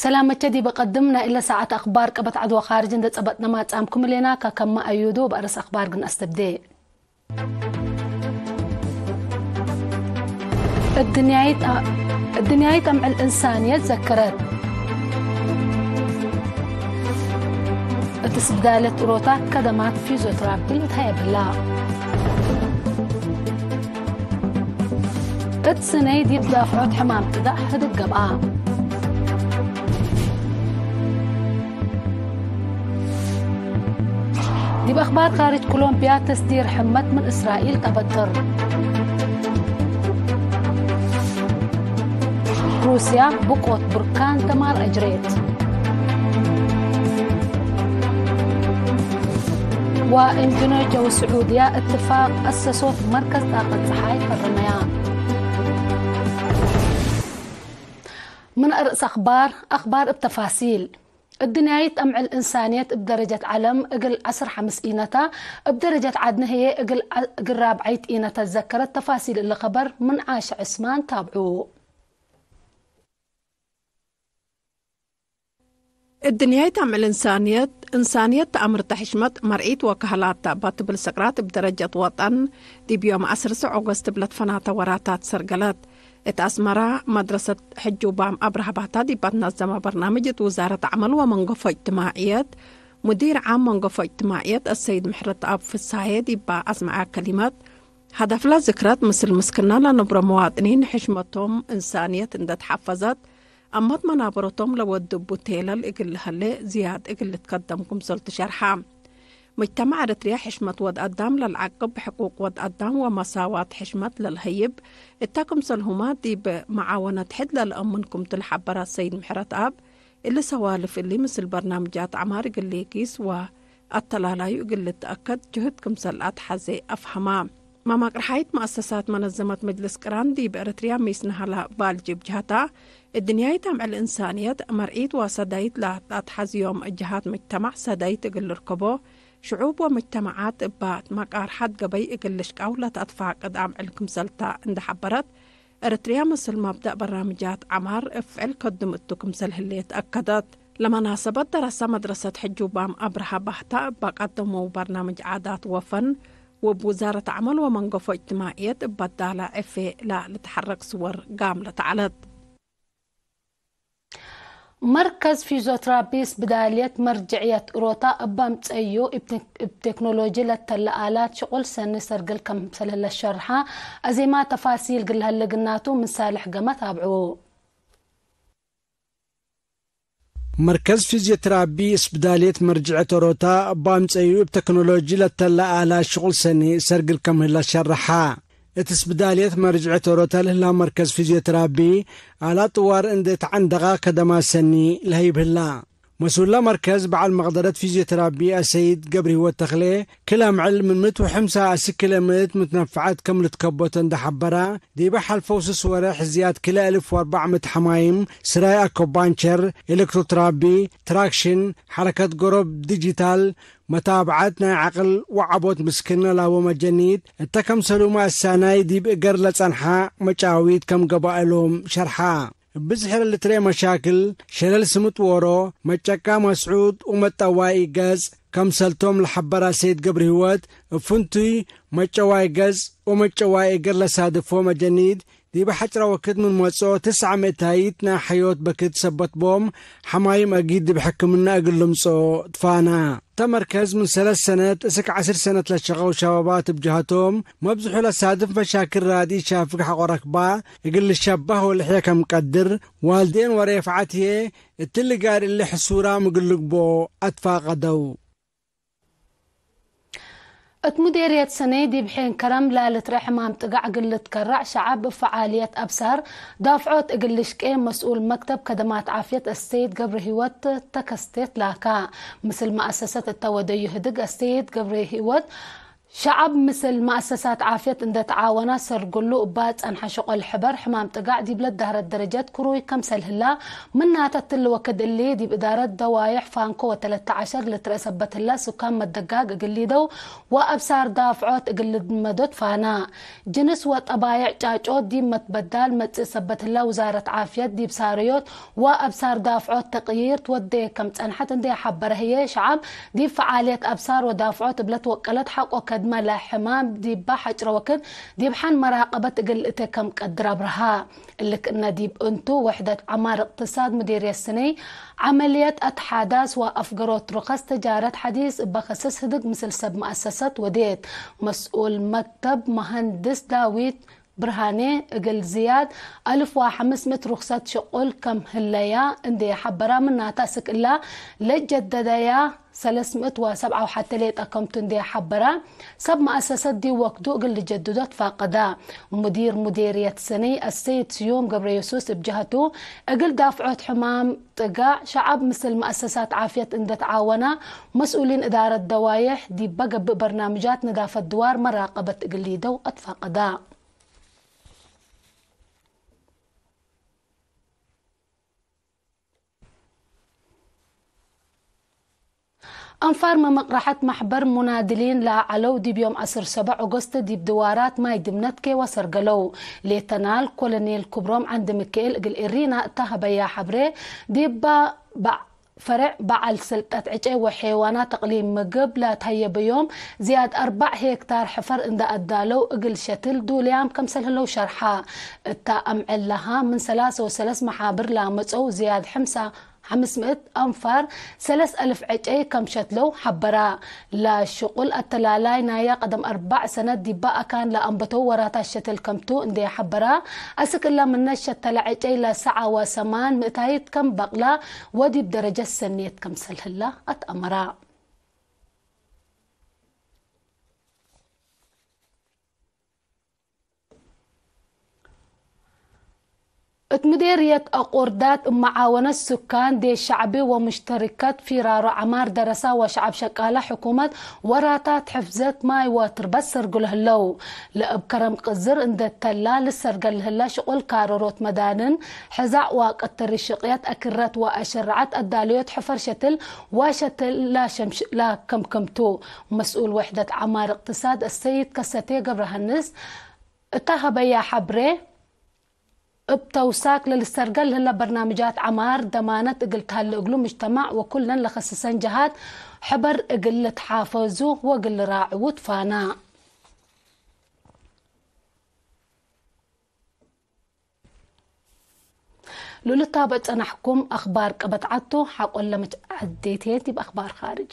سلامة جدي بقدمنا إلا ساعة أخبار قبت عدوى خارج ندت أبتنا ما تسامكم لنا كما أيودو بأرس أخبار قن أستبدي الدنيا أمع الإنسانية تذكرت تسبدالت روتا كدمات فيزيوثيرابي لتهيا بالله السنة دي بدافعات حمام تدع هدد قبعة دي بأخبار خارج كولومبيا تسدير حمد من إسرائيل تبدر روسيا بقوة بركان دمار أجريت وإندونيسيا والسعودية اتفاق أسسوا مركز طاقة صحاي في الرميان. من أرأس أخبار بتفاصيل الدنيا أمع الإنسانية بدرجة علم أقل 10 5 إينتا بدرجة عدنا هي أقل رابعيت إينتا تذكرت تفاصيل اللي خبر من عاش عثمان تابعوه. الدنيا تعمل إنسانية تأمر تحشمت مرئيت وكهلات باتبل سقرات بدرجة وطن دي بيوم 10 أغسطس بلد فناتا وراتات سرقلت اتأسمرا مدرسة حجوبام أبرها بعتادي بتنظم برنامج وزارة عمل ومنقفة اجتماعيات مدير عام منقفة اجتماعيات السيد محرت أب في السايد بأسمع كلمات هدف لا ذكرات مثل مسكنا لنبرا مواطنين حشمتهم إنسانية اندت حفظت أمت منابرتهم لو الدبو تيلا الإقل هلي زياد إقل تقدمكم سلط شرحام مجتمع أريتريا حشمة ود قدام للعقب بحقوق ود قدام ومساواة حشمة للهيب اتاكم سلهما دي بمعاونة حد للأمنكم تلحبرا السيد محرت أب اللي سوالف اللي مثل برنامجات عمار اللي كيس والطلالايو اللي تأكد جهدكم سلات حزي أفهما ما مقرحيت مؤسسات منظمة مجلس قران دي بأريتريا ميسنها لا بالجيب جهتا الدنيا تمع الإنسانية مرئيت وسدايت لا تحز يوم الجهات مجتمع سدايت قل ركبو شعوب ومجتمعات بات مقار حد قبي قلش قولة أدفع قدام علكم سلطة عند حبرت أريتريا مثل مبدأ برنامجات عمار افعل قدمتكم سله اللي تأكدت لمناسبة دراسة مدرسة حجوبام أبرها بحتا بقدموا برنامج عادات وفن وبوزارة عمل ومنقفة اجتماعيات بدالة عفي لا لتحرك صور قاملة علت مركز فيزيوثيرابيس بدالية مرجعية روتا أبامت أيو بتكنولوجيا للتلقالات شغل سنة سرقل كم سلة الشرحة أزي ما تفاصيل قلها اللي قلناتو من سالح قمة تابعوه. مركز فيزيوثيرابيس بدالية مرجعية روتا أبامت أيو بتكنولوجيا للتلقالات شغل سنة سرقل كم هلا الشرحة اتسبدالية مرجعية روتا لها مركز فيزيوثيرابي على طوار اندت عندها كدما سني لهيب هلا مسؤول مركز بعد مقدرة فيزيوثيرابي السيد قبري والتخلي كلام علم من 105 كيلومتر متنفعات كملة كبوت عند حبرة دي بحال فوس صورح زياد كلا 1400 حمايم سرايا كوبانشر إلكتروترابي تراكشن حركة قرب ديجيتال متابعتنا عقل وعبوت مسكنة لاو مجنيد التكم سلوما الساناي دي بقر لصنحا مجاويد كم قبائلهم شرحا بزحر اللي تري مشاكل شلل سمت ورو مجاكا مسعود ومتواي غاز كم سلتهم لحبرا سيد قبري هوات فنتي مجاواي غاز ومجاواي قر لسادفو مجنيد دي بحجرة وكد من موصو 900 هايتنا حيوت بكد سبت بوم حمايم أجيد بحكمنا أقل لمصو دفانا تمركز من 3 سنوات اسك 10 سنوات للشغل شبابات بجهتهم مبزحوا لسادف مشاكل رادي شافق حق ركبا يقل الشبه واللي كم مقدر والدين وريفعته التلقار اللي حسورا مقلق بو أدفا غدو مديرية سنيدي بحين كرم لا حمام تقع قلة كرع شعب بفعالية أبصار دافعوت قلشكين مسؤول مكتب خدمات عافية السيد قبر هيوت تكستيت لاكا مثل مؤسسة التودي يهدق السيد قبر هيوت شعب مثل مؤسسات عافية اند تعاونا سرقلو بات ان حشق الحبر حمام تقع دي بلد دهر الدرجات كروي كمسل هلا منها تتل وكد اللي دي بإدارة دوايح فانكو 13 لترسبت هلا سكان مدقاق اقلي دو وابسار دافعوت اقلد مدود فانا جنس وطبايع جاجوت دي متبدال متسبت هلا وزارة عافية دي بساريوت وابسار دافعوت تقيير تودي كم تنحت اندي حبر هي شعب دي فعالية ابسار ودافعوت بلت وقلت حق وكد ملا حمام دي بحجر وكد دي بحن مراقبة قلقته كم قدر برها اللي كنا ديب انتو وحدة عمار اقتصاد مديرية السني عملية اتحادث وافقروت رخص تجارة حديث بخصص هدق مثل سب مؤسسات وديت مسؤول مكتب مهندس داويد برهاني اقل زياد 1500 رخصة شغل كم هلايا اندي حبرا منها تاسك إلا لجددايا 307 وحتى ليت أكمت اندي حبرا سب مؤسسات دي وقدو اقل جددات فاقدا مديرية سني السيد سيوم قبر يسوس بجهته اقل دافعات حمام تقع شعب مثل مؤسسات عافية اند تعاونا مسؤولين إدارة دوايح دي بقى ببرنامجات نظافة دوار مراقبة اقل دو اتفاقدا أنفار مقرحة محبر منادلين لا علو دي بيوم 7 أغسطس دي بدوارات ماي دمنتكي وسرقلو ليتنال كولونيل كبروم عند ميكيل قل إرينا اتهبيا حبري دي فرع بعل سلطة عجي وحيوانات تقليم مقب لا تهي بيوم زياد 4 هكتار حفر اند أدالو اقل شتل دوليام كم سلهلو شرحا التأمع لها من 3 محابر لا متو زياد 500 أنفار 3000 عجي كم شتلو حبرا لا شغل التلالاي نايا قدم 4 سنة دي بقى كان لا أنبتو وراتا الشتل كمتو اندي حبرا أسك الله من الشتل عجي لا ساعة وسمان متايت كم بقلا ودي بدرجة سنيت كم سلهلا أتأمرا مديرية أقوردات معاونة السكان دي شعبي ومشتركات في رارو عمار درسا وشعب شكالة حكومة وراتات حفظت ماي واتر بس سرقل هلو لأبكرم قزر اند التلال سرقل هلا شغل كاروروت مدانن حزع وقتر الشقيات أكرات وأشرعات الداليوت حفر شتل وشتل لا كمكمتو مسؤول وحدة عمار اقتصاد السيد كستي قبر هنس اتهبيا حبري بتوساك للسرقل هلا برنامجات عمار ضمانات قلتها لقلو مجتمع وكلن لخصصن جهات حبر قل تحافظوا وقل راعي وطفانا لولو تابت انا حكم اخبار قبطعتو حقول لما عديتين تبقى اخبار خارج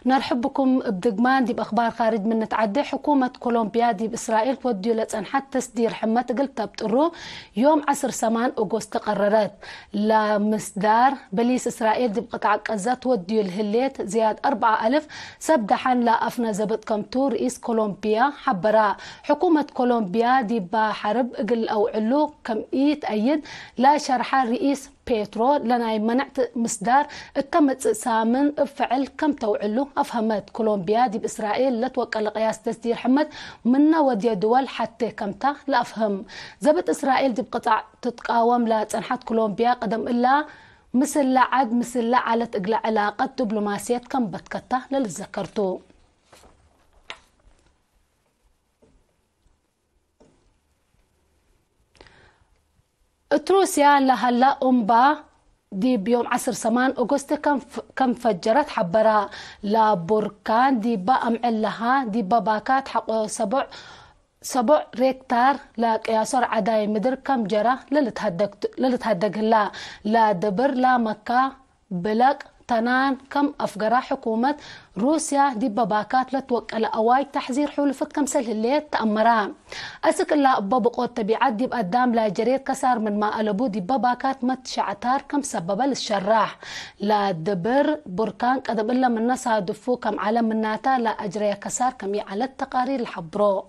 نرحبكم بدقمان دي بأخبار خارج من نتعدي حكومة كولومبيا دي بإسرائيل توديو لتنحت تسدير حمة قلت بتقرو يوم 8 أغسطس قررت لمصدار بليس إسرائيل دي بقطع قزة توديو الهليت زياد 4000 سبدحان لا أفنا زبط كمتو رئيس كولومبيا حبرا حكومة كولومبيا دي بحرب اقل أو علو كم أيد لا شرحا رئيس بيترو لنا منعت مصدار التمت سامن فعل كم توعلو أفهمت كولومبيا دي بإسرائيل لتوقع لقياس تسدير حمد منا ودي دول حتى كمتا لا أفهم زبط إسرائيل دي بقطع تتقاوم لا تنحت كولومبيا قدم إلا مثل لعد مثل على تقلع علاقة دبلوماسية كم بتكتا للذكرتو روسيا لهلا أمبا دي بيوم 8 أغسطس كم فجرت حبرا لا بركان دي بقى معلها دي باباكات حقو 7 ريكتار لا قياسور عداي مدر كم جرى للتهدق لا دبر لا مكة بلق تنان كم أفقرا حكومة روسيا دي باباكات لتوكل أواي تحذير حلفت كم سل الليل تأمرا أسك الله بابقوت تبيعات دي بقدام لا جريد كسار من ما قلبو دي باباكات متشعتار كم سببا للشراح لا دبر بركان قدم إلا من ناسها دفو كم علم من ناتا لا أجري كسار كم يعلى التقارير الحبرو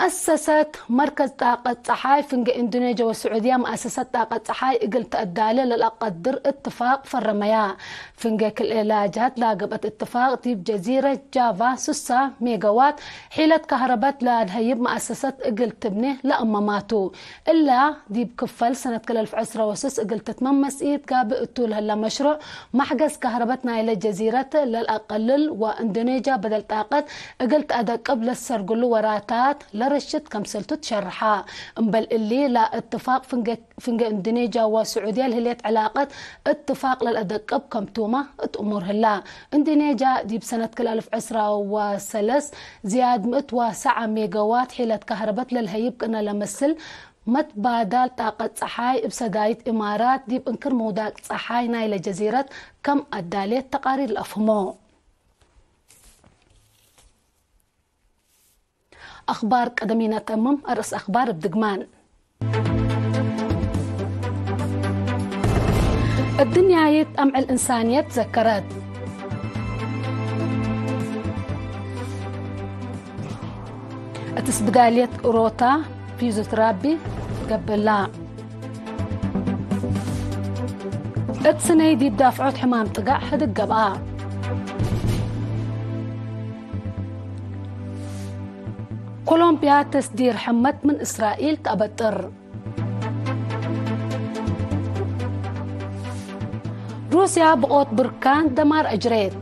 مؤسسة مركز طاقة صحاي فنج إندونيسيا والسعودية مؤسسة طاقة صحاي قلت الدالة للأقدر اتفاق فرميا فنج كل علاجات لاقبت اتفاق تيب جزيرة جافا 6 ميجاوات حيلة كهرباء لهيب مؤسسة قلت تبني لأماماتو إلا ديب كفل سنة كل 2010 قلت تممس إيد قاب الطول هلا مشروع محجز كهربتنا إلى جزيرة للأقلل وإندونيسيا بدل طاقة قلت أدق قبل السرقلو وراتات لرشت كمسلتو تشرحها بل اللي لا اتفاق فنج إندونيسيا والسعودية الهليت علاقة اتفاق للأدق كمتومة أمور هلا إندونيسيا دي بسنة كل 2010 زياد 107 ميجاوات حيلة كهرباء للهيب كنا لمثل متبادل طاقة صحاي بسداية إمارات دي بانكر موداك صحاي نايلة جزيرة كم أدالية تقارير الأفهمو أخبار قدمينا تمم أرأس أخبار بدقمان الدنيا يتأمع الإنسانية تذكرت اتسبدالية روتا فيزيوثيرابي قبل لا اتسني دي بدافعوت حمام طقع حدق قبعا كولومبيا تسدير حمت من إسرائيل تأبطر روسيا بقوت بركان دمار أجريت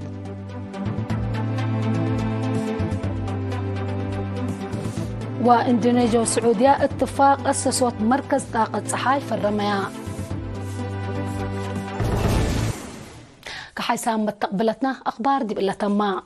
وإندونيسيا والسعودية اتفاق أسسوا مركز طاقة صحاي في الرمياء كحيسان متقبلتنا أخبار دي بلا تما